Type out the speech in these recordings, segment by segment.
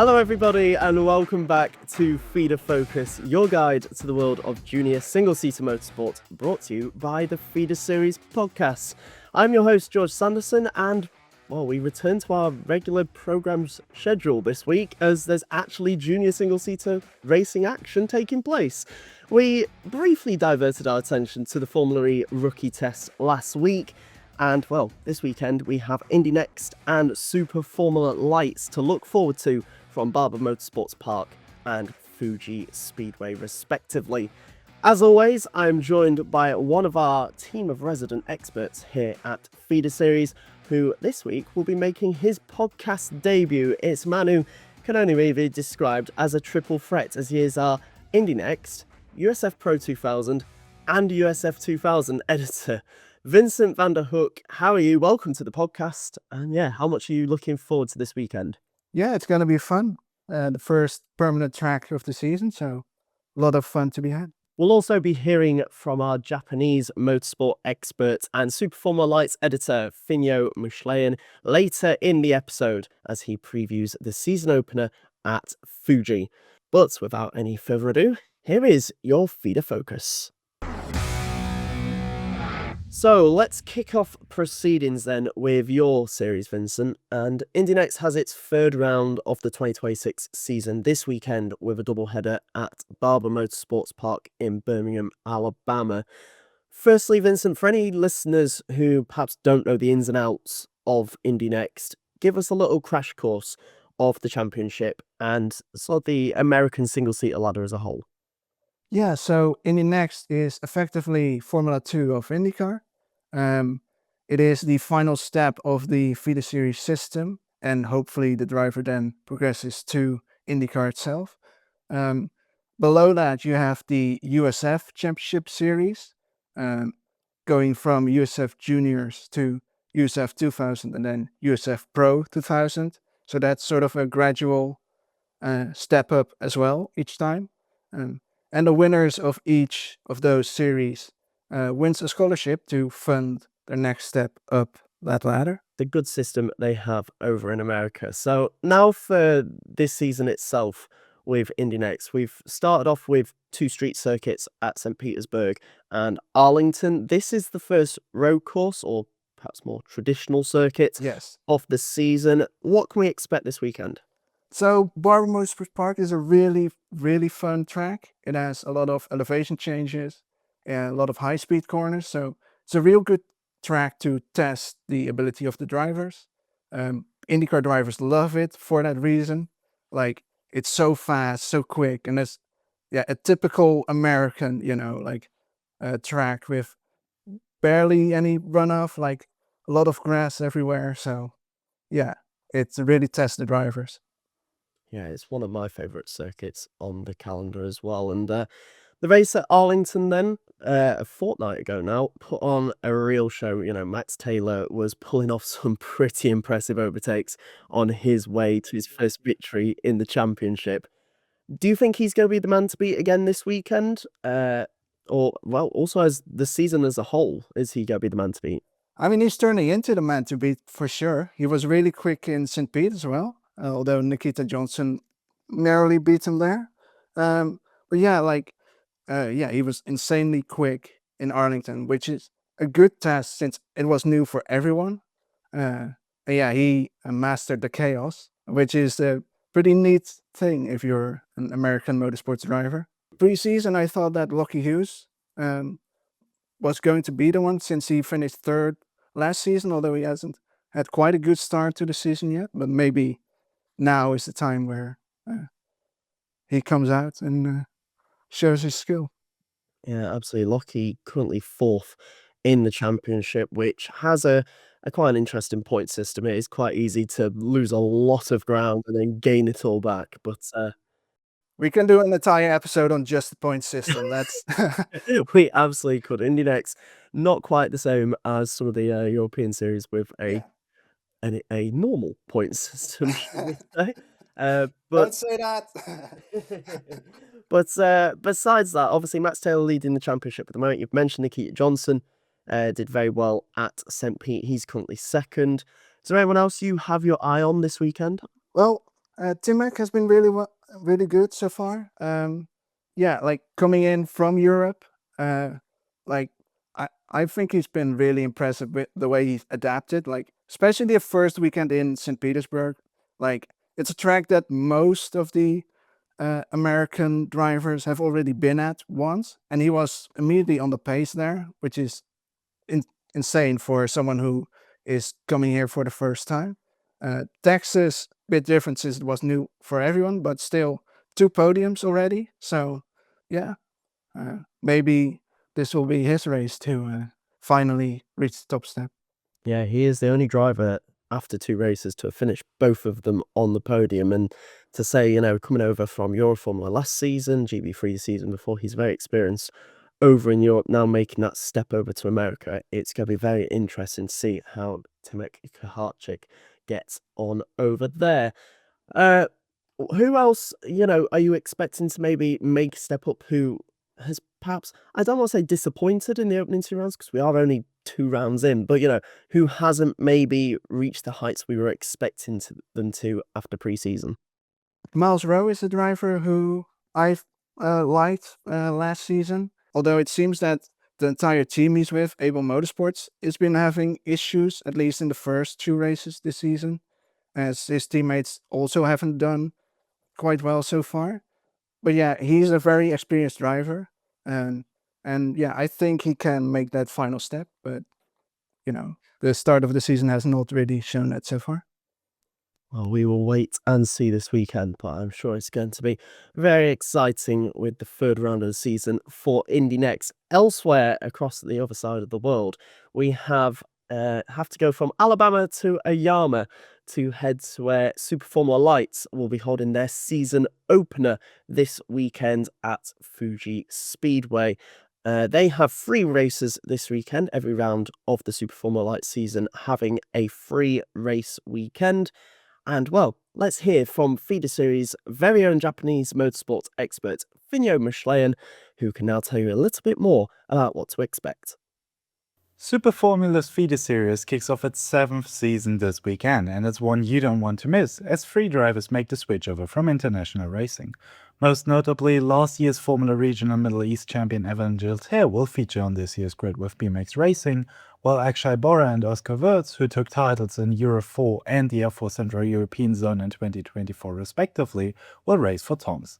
Hello everybody and welcome back to Feeder Focus, your guide to the world of junior single-seater motorsport, brought to you by the Feeder Series podcasts. I'm your host George Sanderson and, well, we return to our regular program's schedule this week as there's actually junior single-seater racing action taking place. We briefly diverted our attention to the Formula E rookie test last week, and, well, this weekend we have Indy NXT and Super Formula Lights to look forward to from Barber Motorsports Park and Fuji Speedway, respectively. As always, I'm joined by one of our team of resident experts here at Feeder Series, who this week will be making his podcast debut. It's a man who can only be described as a triple threat, as he is our Indy NXT, USF Pro 2000 and USF 2000 editor. Vincent van der Hoek, how are you? Welcome to the podcast. And yeah, how much are you looking forward to this weekend? Yeah, it's going to be fun. The first permanent track of the season, so a lot of fun to be had. We'll also be hearing from our Japanese motorsport expert and Super Formula Lights editor, Finjo Muschlien, later in the episode as he previews the season opener at Fuji. But without any further ado, here is your Feeder Focus. So let's kick off proceedings then with your series, Vincent. And Indy NXT has its third round of the 2026 season this weekend with a doubleheader at Barber Motorsports Park in Birmingham, Alabama. Firstly, Vincent, for any listeners who perhaps don't know the ins and outs of Indy NXT, give us a little crash course of the championship and sort of the American single-seater ladder as a whole. Yeah, so Indy NXT is effectively Formula 2 of IndyCar. It is the final step of the Feeder Series system, and hopefully the driver then progresses to IndyCar itself. Below that, you have the USF Championship Series, going from USF Juniors to USF 2000 and then USF Pro 2000. So that's sort of a gradual step up as well each time. And the winners of each of those series wins a scholarship to fund their next step up that ladder. The good system they have over in America. So now for this season itself with Indy NXT, we've started off with two street circuits at St. Petersburg and Arlington. This is the first road course, or perhaps more traditional circuit, of the season. What can we expect this weekend? So Barber Motorsports Park is a really, really fun track. It has a lot of elevation changes and a lot of high-speed corners. So it's a real good track to test the ability of the drivers. IndyCar drivers love it for that reason. Like, it's so fast, so quick, and it's a typical American, track with barely any runoff, like a lot of grass everywhere. So yeah, it's really tests the drivers. Yeah, it's one of my favourite circuits on the calendar as well. And the race at Arlington then, a fortnight ago now, put on a real show. You know, Max Taylor was pulling off some pretty impressive overtakes on his way to his first victory in the championship. Do you think he's going to be the man to beat again this weekend? Or, well, also as the season as a whole, is he going to be the man to beat? I mean, he's turning into the man to beat for sure. He was really quick in St. Pete as well. Although Nikita Johnson narrowly beat him there. But yeah, he was insanely quick in Arlington, which is a good test since it was new for everyone. He mastered the chaos, which is a pretty neat thing if you're an American motorsports driver. Pre-season, I thought that Lockie Hughes was going to be the one since he finished third last season, although he hasn't had quite a good start to the season yet, but maybe now is the time where he comes out and shows his skill. Yeah, absolutely. Lockie currently fourth in the championship, which has a quite an interesting point system. It is quite easy to lose a lot of ground and then gain it all back. But we can do an entire episode on just the point system. That's we absolutely could. Indy NXT, not quite the same as some of the European series with a normal point system, should we say. Don't say that. But besides that, obviously Max Taylor leading the championship at the moment. You've mentioned Nikita Johnson did very well at St. Pete. He's currently second. Is there anyone else you have your eye on this weekend? Well, Timac has been really good so far. Yeah, like coming in from Europe, like I think he's been really impressive with the way he's adapted. Like especially the first weekend in St. Petersburg. Like it's a track that most of the American drivers have already been at once, and he was immediately on the pace there, which is in, insane for someone who is coming here for the first time. Texas, bit different since it was new for everyone, but still 2 podiums already. So, yeah, maybe this will be his race to finally reach the top step. Yeah, he is the only driver after 2 races to have finished both of them on the podium. And to say, coming over from Euroformula last season, GB3 the season before, he's very experienced over in Europe, now making that step over to America. It's going to be very interesting to see how Timek Kaharchik gets on over there. Who else, are you expecting to maybe make a step up who has perhaps, I don't want to say disappointed in the opening 2 rounds because we are only 2 rounds in, but, who hasn't maybe reached the heights we were expecting them to after pre-season? Miles Rowe is the driver who I've liked last season, although it seems that the entire team he's with, Able Motorsports, has been having issues, at least in the first 2 races this season, as his teammates also haven't done quite well so far. But yeah, he's a very experienced driver, and yeah, I think he can make that final step. But the start of the season has not really shown that so far. Well, we will wait and see this weekend, but I'm sure it's going to be very exciting with the 3rd round of the season for Indy NXT. Elsewhere across the other side of the world, we have to go from Alabama to Ayama to head to where Super Formula Lights will be holding their season opener this weekend at Fuji Speedway. They have 3 races this weekend, every round of the Super Formula Lights season having a free race weekend. And well, let's hear from Feeder Series' very own Japanese motorsport expert, Finjo Muschlien, who can now tell you a little bit more about what to expect. Super Formula's feeder series kicks off its 7th season this weekend, and it's one you don't want to miss, as 3 drivers make the switch over from international racing. Most notably, last year's Formula Regional Middle East champion Evan Giltaire will feature on this year's grid with BMX Racing, while Akshay Bora and Oscar Wirtz, who took titles in Euro 4 and the F4 Central European Zone in 2024 respectively, will race for Toms.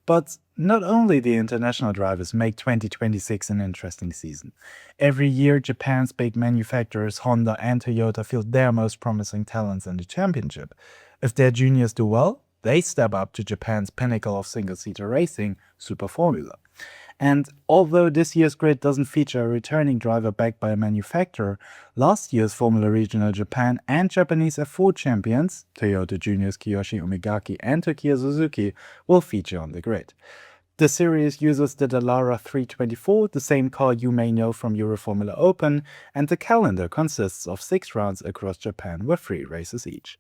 But not only the international drivers make 2026 an interesting season. Every year, Japan's big manufacturers Honda and Toyota field their most promising talents in the championship. If their juniors do well, they step up to Japan's pinnacle of single-seater racing, Super Formula. And although this year's grid doesn't feature a returning driver backed by a manufacturer, last year's Formula Regional Japan and Japanese F4 champions, Toyota Juniors Kiyoshi Umegaki and Takeya Suzuki, will feature on the grid. The series uses the Dallara 324, the same car you may know from Euroformula Open, and the calendar consists of 6 rounds across Japan with 3 races each.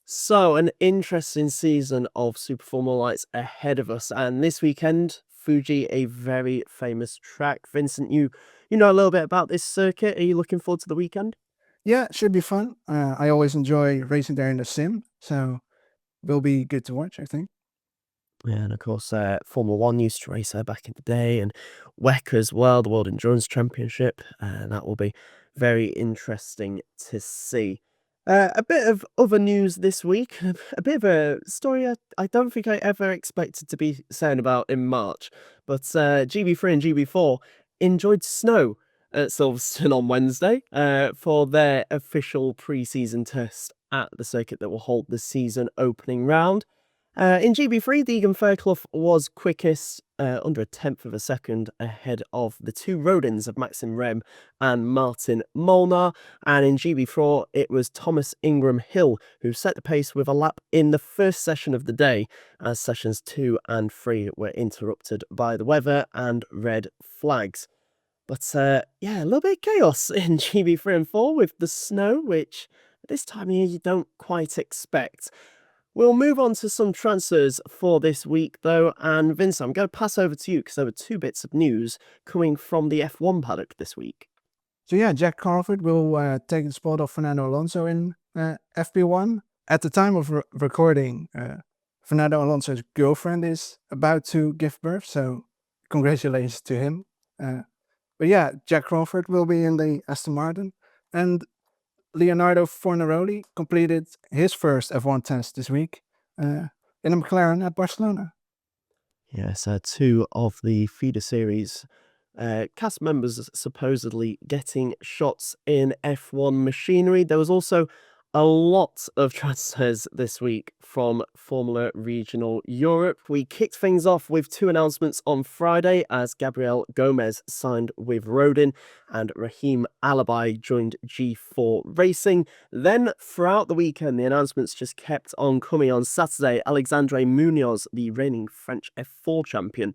So, an interesting season of Super Formula Lights ahead of us, and this weekend, Fuji, a very famous track. Vincent, you know a little bit about this circuit. Are you looking forward to the weekend? Yeah, it should be fun. I always enjoy racing there in the sim, so will be good to watch, I think. Yeah, and of course, Formula One used to race there back in the day, and WEC as well, the World Endurance Championship. That will be very interesting to see. A bit of other news this week, a bit of a story I don't think I ever expected to be saying about in March, but GB3 and GB4 enjoyed snow at Silverstone on Wednesday for their official pre-season test at the circuit that will hold the season opening round. In GB3, Deegan Fairclough was quickest, under 1/10 of a second ahead of the 2 Rodins of Maxim Rem and Martin Molnar. And in GB4, it was Thomas Ingram Hill who set the pace with a lap in the first session of the day, as sessions 2 and 3 were interrupted by the weather and red flags. But yeah, a little bit of chaos in GB3 and 4 with the snow, which at this time of year you don't quite expect. We'll move on to some transfers for this week, though, and Vincent, I'm going to pass over to you because there were 2 bits of news coming from the F1 paddock this week. So yeah, Jack Carford will take the spot of Fernando Alonso in FP1, at the time of recording, Fernando Alonso's girlfriend is about to give birth, so congratulations to him. But yeah, Jack Crawford will be in the Aston Martin, and Leonardo Fornaroli completed his first F1 test this week in a McLaren at Barcelona. Yes, two of the feeder series cast members supposedly getting shots in F1 machinery. There was also a lot of transfers this week from Formula Regional Europe. We kicked things off with two announcements on Friday as Gabriel Gomez signed with Rodin and Rahim Alabai joined G4 Racing. Then throughout the weekend, the announcements just kept on coming. On Saturday, Alexandre Munoz, the reigning French F4 champion,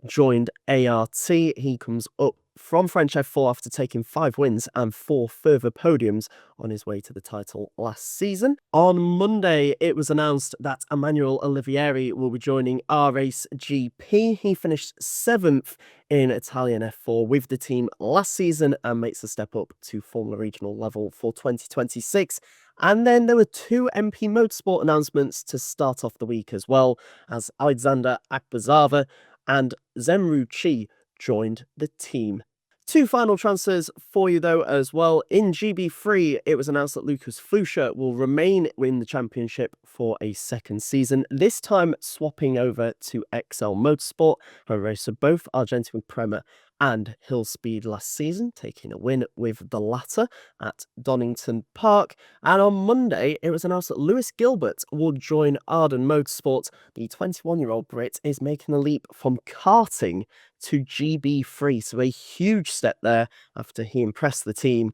joined ART. He comes up from French F4 after taking 5 wins and 4 further podiums on his way to the title last season. On Monday, it was announced that Emmanuel Olivieri will be joining R-Race GP. He finished 7th in Italian F4 with the team last season and makes a step up to Formula Regional level for 2026. And then there were 2 MP Motorsport announcements to start off the week as well, as Alexander Akbazava and Zemru Chi joined the team. 2 final transfers for you though as well. In GB3, it was announced that Lucas Fluscher will remain in the championship for a second season, this time swapping over to XL Motorsport, who raced both Argentine Prema and Hill Speed last season, taking a win with the latter at Donington Park. And on Monday, it was announced that Lewis Gilbert will join Arden Motorsport. The 21-year-old Brit is making a leap from karting to GB3, so a huge step there after he impressed the team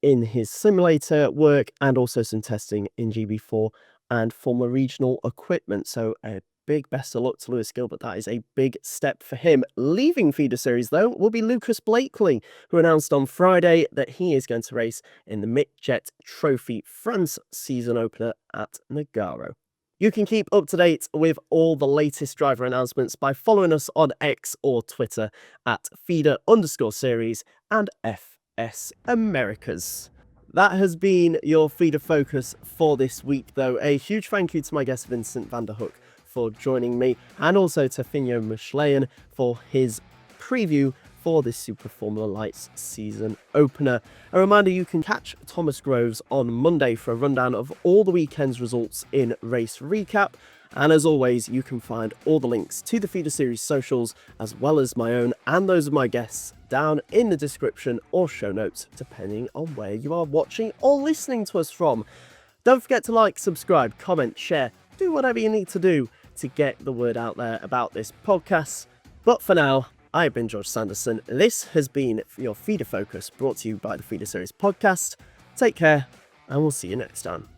in his simulator work and also some testing in GB4 and Formula Regional equipment. So a big best of luck to Lewis Gilbert. That is a big step for him. Leaving feeder series, though, will be Lucas Blakely, who announced on Friday that he is going to race in the Midjet Trophy France season opener at Nogaro. You can keep up to date with all the latest driver announcements by following us on X or Twitter at feeder_series and FS Americas. That has been your feeder focus for this week, though. A huge thank you to my guest Vincent van der Hoek for joining me, and also to Finjo Muschlien for his preview for this Super Formula Lights season opener. A reminder, you can catch Thomas Groves on Monday for a rundown of all the weekend's results in Race Recap. And as always, you can find all the links to the feeder series socials, as well as my own and those of my guests, down in the description or show notes, depending on where you are watching or listening to us from. Don't forget to like, subscribe, comment, share, do whatever you need to do to get the word out there about this podcast. But for now, I've been George Sanderson. This has been your Feeder Focus, brought to you by the Feeder Series podcast. Take care, and we'll see you next time.